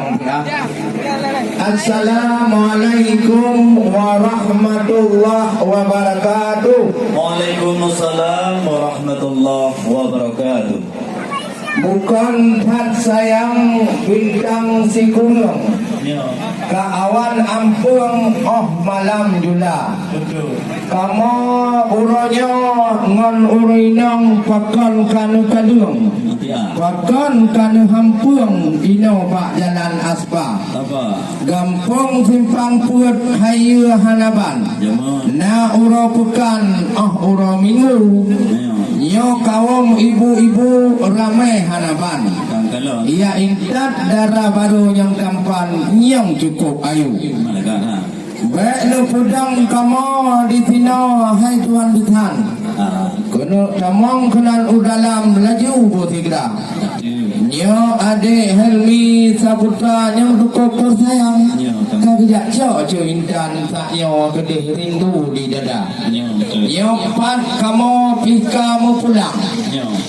dong ya. Assalamualaikum warahmatullahi wabarakatuh. Waalaikumsalam warahmatullahi wabarakatuh. Bukan hat sayang bintang si gunung, Kaawan ampung malam jula. Kamu uronya ngon urinong pakon kanu kadung, pakon kanu hampung ino pak jalan aspa. Gampung simpang put hayu hanaban. Na uro pekan uro minggu. Nyo kawom ibu-ibu ramai hanaban. Ia intat darah baru yang tampan yang cukup ayu. Baik lu pudang kamu di tino hai Tuhan Tuhan. Kena tamong kenan udalam laju botigra. Nyo ade Helmi Saputra yang cukup tersayang. Kagak cok intan tak yo kedih rindu di dada. Nyo pat kamu pika mau pulang.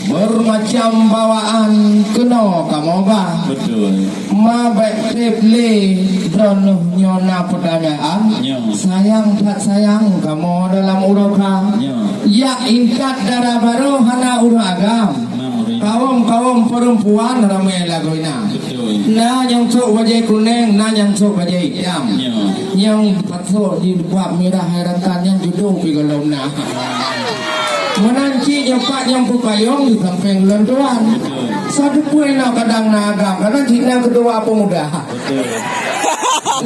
Bermacam bawaan kena kamu bah. Ma baik teple dronuh nyona pertanyaan. Sayang tak sayang kamu dalam uroka. Ya ingkat darah baru hana uragam. Kawom perempuan ramai lagunya. Na yang sok wajah kuning, na yang sok wajah hitam. Yang patso di buat merah harapan yang judul pigalom na. Menanci yang pak yang pupayong di samping lentuan. Satu pun nak kadang nagam, kadang cina kedua pemuda.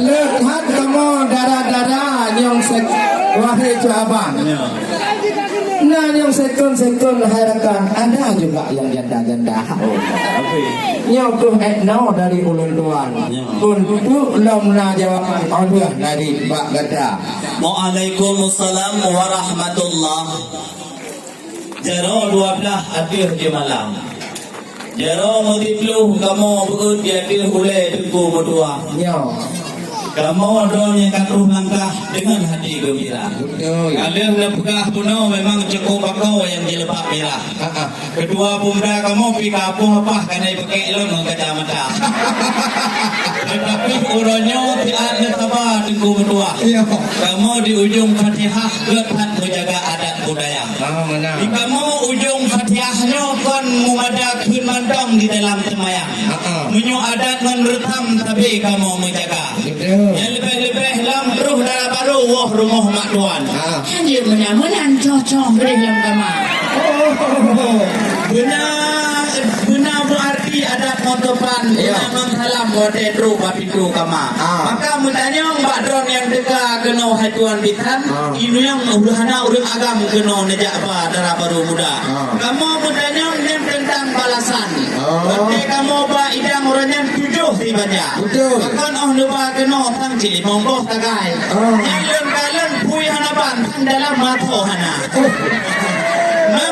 Lihat kamu darah-darah yang wahai cabang. Nah yang sekon harapan ada juga yang janda-janda. Yang tu etno dari ulun tuan. Untuk lomna jawaban Allah dari Pak Gada. Waalaikumsalam warahmatullahi. Jaro 12 akhir di malam. Jaro mudipluh kamu beut dia pilih boleh tengku berdua. Kamu dong yang katuh langkah dengan hati gembira. Kalian lepegah puno memang cukup bakau yang dilepak merah. Kedua pemuda kamu pika apa karena pakai elon kacamata. Tetapi uronyo tiada sabar tengku berdua. Kamu di ujung Fatihah lekat menjaga adat budaya. Di kamu ujung Fatihahnya kon mumada kun mandong di dalam semayang. Menyu adat menretam tapi kamu menjaga. Yang lebih-lebih lam ruh darah baru wah rumah mak tuan. Dia menan cocok beri dalam kamar. Benar berarti ada motopan yang menghalang bodet rupa pintu kamar. Maka mutanya mbak dron yang dekat kena hai tuan bitan. Ini yang urahana urang agam kena nejak apa darah baru muda. Kamu mutanya yang tentang balasan. Bodet kamu ba idang orangnya 7 tibanya. Bahkan lupa kena tang cili monggoh tagai. Yang kalian pui hanaban dalam mata hana.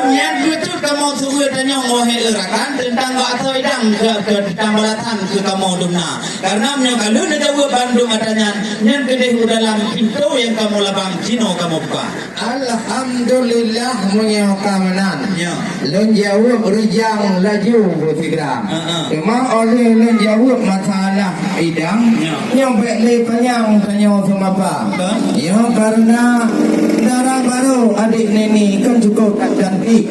Yang lucu kamu suruh tanya wahai erakan tentang atau idang ke tambalatan ke kamu dumna. Karena kalau nak jawab Bandung adanya yang kedih dalam pintu yang kamu labang Cino kamu buka. Alhamdulillah punya kamanan. Lun jawab rejang laju berfikiran. Memang oleh lun jawab masalah idang yang baik panjang tanya sama apa. Ya karena darah baru adik neni kan cukup cantik.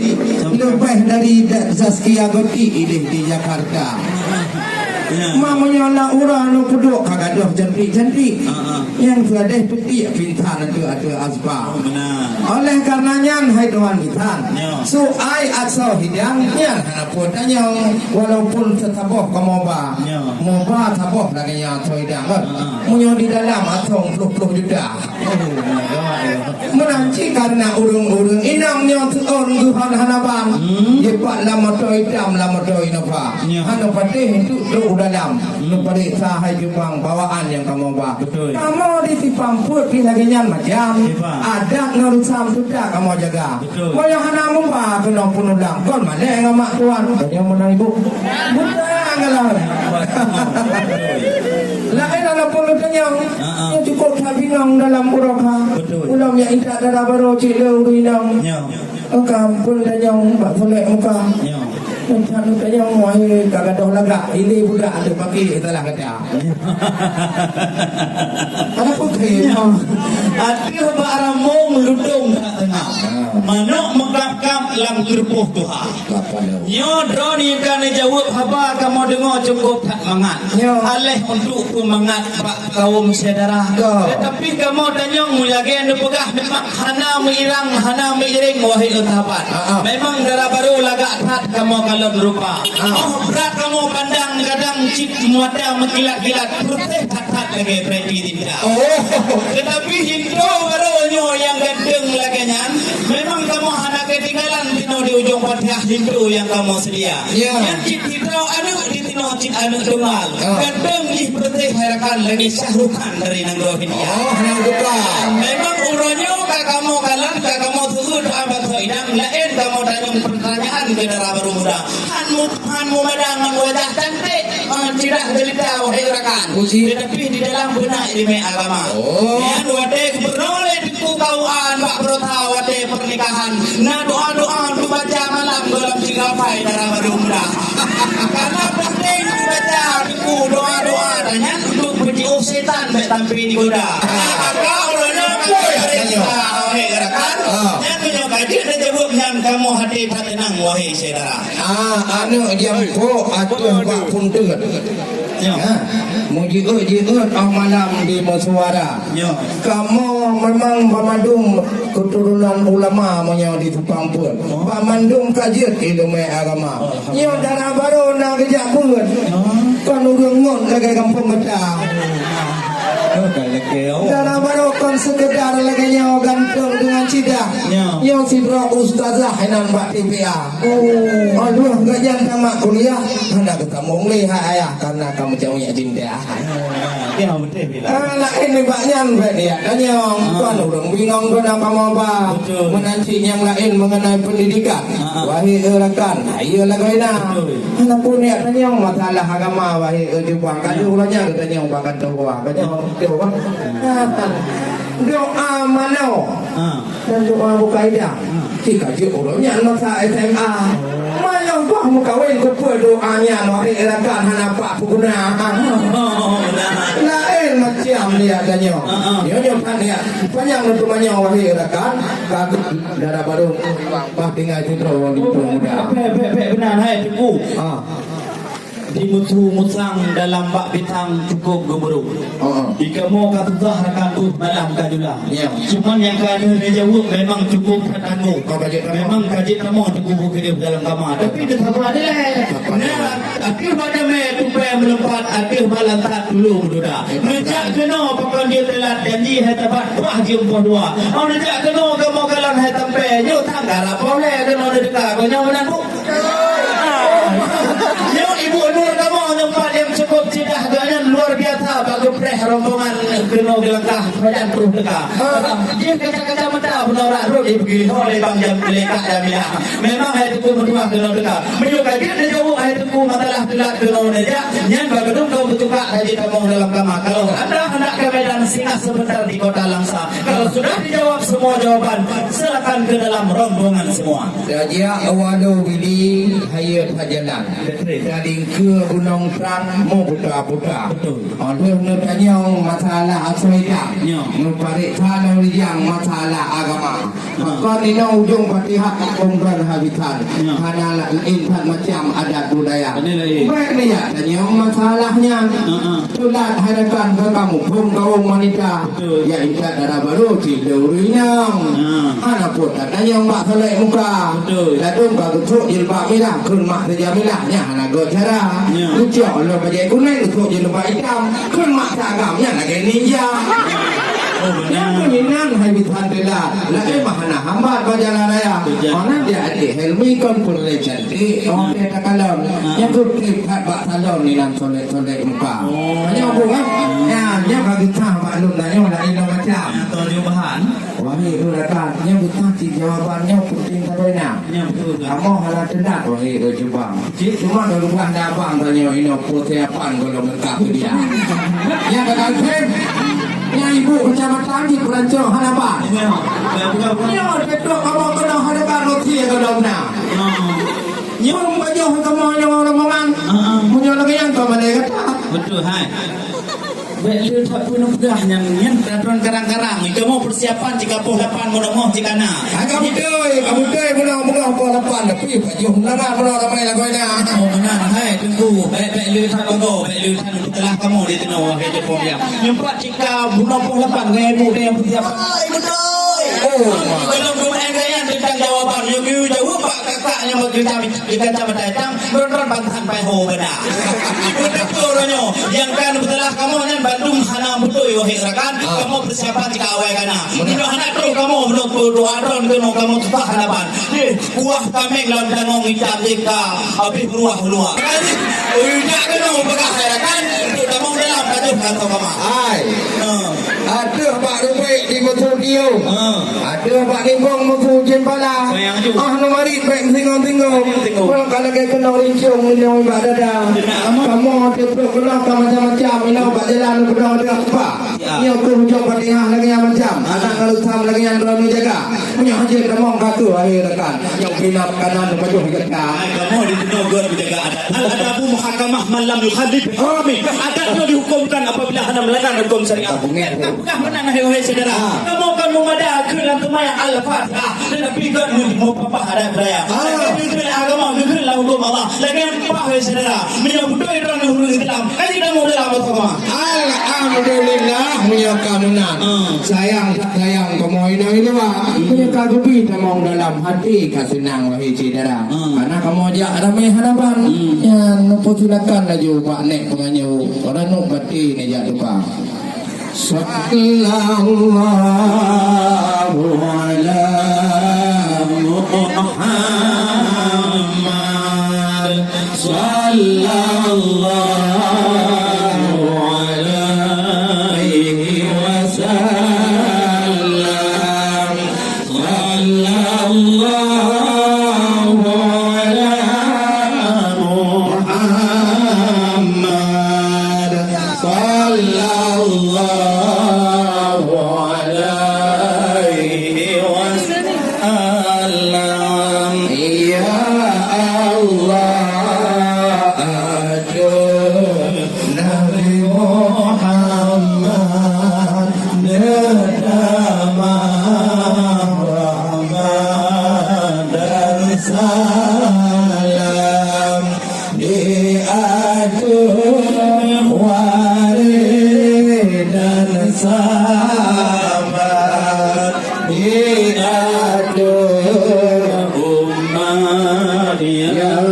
Lebih dari Zaskia Goti ini di Jakarta. Mamanya nak urang lu peduk kagak dah cantik-cantik. Yang ada peti pintan itu ada asbah. Oleh karenanya hai Tuhan pintan. So ai asal hidang nya pun tanya walaupun tetaboh kamoba. Moba taboh lagi yang hidang kan. Munyo di dalam atong 20 juta. Menanci karena urung-urung inangnya tuon Tuhan hanaban. Jepat lama toy dam lama toy napa. Hana patih itu dalam kepada sahai jubang bawaan yang kamu bawa. Kamu di tipang put di lagi nyan macam ada ngarusam sudah kamu jaga. Mau yang hana mumpa kena penulang kon mana yang mak tuan yang mana ibu mudah ngalah. Lain ada penulang yang cukup sabingang dalam uroka. Ulam yang indah darah baru cile urinang. Kampun dan yang bak boleh muka. Macam tu tanya orang kagaduh lagak. Ini budak ada pakai itulah kata. Ada pun kaya. Ada baramong ludung kat tengah. Manuk megap-gap lam gerpuh Tuhan. Nyo drone yang kan jawab apa kamu dengar cukup tak mangat. Alih untuk pemangat pak kaum saudara. Tetapi kamu tanya mulagen pegah memang hana mengilang hana mengiring wahai utapan. Memang darah baru lagak tat kamu kalau berupa. Oh berat kamu pandang kadang cip muada mengkilat-kilat putih tat lagi prepi tidak. Tetapi Hindu baru nyo yang gendeng laganya. Memang kamu hana ketinggalan tino di ujung Fatihah Hindu yang kamu sedia. Yang cip tino anu di tino cip anu tunggal. Gendeng ih putih harakan lagi syahrukan dari Nangro Hindia. Memang uronyo kamu kalan kamu turut abad soidang lain kamu tanya pertanyaan ke darah baru muda. Hanmu madang wajah cantik tidak jelita wahai rakan. Tetapi di dalam benak ilmu agama. Yang wade beroleh di kukauan bak berotah wade pernikahan. Nah doa-doa dibaca malam dalam cigapai darah baru muda. Karena penting dibaca buku doa-doa tanya untuk berjiup setan baik tampil di goda. Maka ulanya wahai rakan. Yang menyokajik dan jawab yang kamu hati tenang wahai saudara. Anu jam ko atuh bak punteut. Mujiut malam di Mesuara. Kamu memang pemandung keturunan ulama menyo di Tupampun. Pemandung kajian ilmu agama. Nyo darah baru nak kerja pun. Kan urang ngon lagi kampung Metah. Darah baru kan sekedar lagi nyo gantung dengan cidah. Nyo sidra ustazah hinan bak TPA. Aduh gajan tamat kuliah hendak ketemu lihat ayah karena kamu jauhnya cinta. Ya betul bila. Lain ni banyak dia. Tanya kan orang bingung kenapa mau apa. Menanti yang lain mengenai pendidikan. Wahai rakan, ayo lagi na. Anak punya tanya masalah agama wahai Jepang. Kalau ulanya tanya bahkan doa. Tanya doa. Doa mana? Dan doa bukaidah. Jika orangnya masa SMA. Mana kamu kawin ke doanya wahai rakan hanapa puguna. Lain macam dia tanya. Dia kan dia panjang untuk banyak wahai rakan. Kagum darah baru bah tinggal citro di muda. Benar hai tuku. Di mutu musang dalam bak bitang cukup gemuruh. Jika mau katuzah akan tu malam kajulah. Cuman yang kaya dia jawab memang cukup tertangguh. Memang kaji kamu cukup hidup dalam kamar. Tapi dia tak ada lah. Akhir pada me tupai melompat akhir malam tak dulu muda. Nejak kena pakai dia telat janji hai tabat wah jumpa dua. Nejak kena kamu kalang hai sampai yo tanggal apa boleh kena dekat kau nyawa menantu. Yo ibu nur kamu tempat yang cukup cidah ganyan luar biasa bagi preh rombongan kena gelangkah kerajaan terus dekat. Dia kata-kata mata menolak roh dia pergi oleh bang jam lekat dan bilang memang hai tuku berdua kena dekat. Menyukai dia jauh hai tuku masalah telat kena nejak yang bagedung kau bertukar haji kamu dalam kamar. Kalau anda hendak ke Medan singgah sebentar di kota Langsa. Kalau sudah dijawab semua jawapan silakan ke dalam rombongan semua. Raja awalo bili hayat hajalan. Dari ke Gunung Prang mau putra-putra. Oleh tanya masalah asaidah. Nuparik tanah yang masalah agama. Maka ni na ujung Fatihah kongran habitan. Hanalah intan macam adat budaya. Baik ni ya tanya masalahnya. Tulat harapan ke kamu pun kaum wanita. Ya intan darah baru tidurnya. Anak pun tanya mak selek muka. Lalu baru tu jilbab merah kurma saja merahnya anak gocara. Lucu Allah bajai kuning tu jilbab hitam kurma sagamnya lagi ninja. Yang menyenang habitan telat. Lagi mahana hamba berjalan raya. Mana dia adik Helmi kon pulai cantik. Orang dia tak kalon. Yang kutip kat bak salon ni dalam solek-solek muka. Banyak aku kan? Ya, dia bagi tahu maklum tanya nak ini macam. Atau jawaban. Wahai urakan, yang betul si jawabannya penting katanya. Kamu halah tendak wahai Jepang. Cuma kalau bukan abang tanya ini putih apaan kalau mereka dia. Yang kata Ken, yang ibu kecamatan di Perancong Hanapa. Ya, betul kamu kena hadapan roti kalau nak. Nyom baju tu hai. Beli tak pun pegah yang peraturan karang-karang. Kamu persiapan jika pun lapan mau jika nak. Kamu doi mula apa lapan tapi jom lama mula ramai lagu ini. Oh benar hai tunggu. Baik lu tak tunggu. Baik lu tak telah kamu di tengah ke Jepun dia. Nyempat jika bulan pun lapan gaya muda yang persiapan. Betul. Oh. Belum gaya tentang jawaban. Yang jawab pak kakaknya bekerja jika jam datang beron bantahan pai ho benar. Betul orangnya. Yang kan setelah kamu yang Bandung hana betul wahai rakan kamu persiapan jika awal kana. Ini hana tu kamu belum berdoa ron kena kamu tetap hadapan. Buah kami dalam danau hitam jika habis beruah. Uyunya kena begah rakan. Kamu dalam kata kata kamu. Hai. Ada Pak Rupik di Motodio. Ada Pak Limbong Motu Jempala. No mari baik tinggal. Kalau kayak kena rincung ini Pak Dada. Kamu tiap kena macam-macam ini Pak Jalan kena ada apa? Ini aku hujung Fatihah lagi yang macam. Anak kalau sam lagi yang berani jaga. Punya haji kamu kata wahai rekan. Yang pinap kanan baju kita. Kamu di dunia gua menjaga adat. Al-adabu muhakamah malam yukhadib harami. Adatnya dihukumkan apabila hana melanggar hukum syariat. Bukan menang wahai saudara. Kamu kan memada ke dalam kemaya Al-Fatihah. Tetapi kan mau papa ada beraya. Itu agama itu lah hukum Allah. Lagi yang wahai saudara menyambut orang yang huruf Islam. Kan kita mau dalam agama. Alhamdulillah punya kamunan. Sayang kamu ini Pak. Punya kagupi kamu dalam hati kasenang wahai saudara. Karena kamu ajak ramai hadapan. Yang nupusilakan laju Pak Nek penganyu. Orang nuk bati ni jak lupa. Sallallahu ala Muhammad. Sallallahu alaihi wasallam. Sallallahu ala Muhammad. Sallallahu alaihi wasallam. Ya Allah, aduh Nabi Muhammad nedamah rahmat dan salam di aduh warid dan sabar di aduh umat yang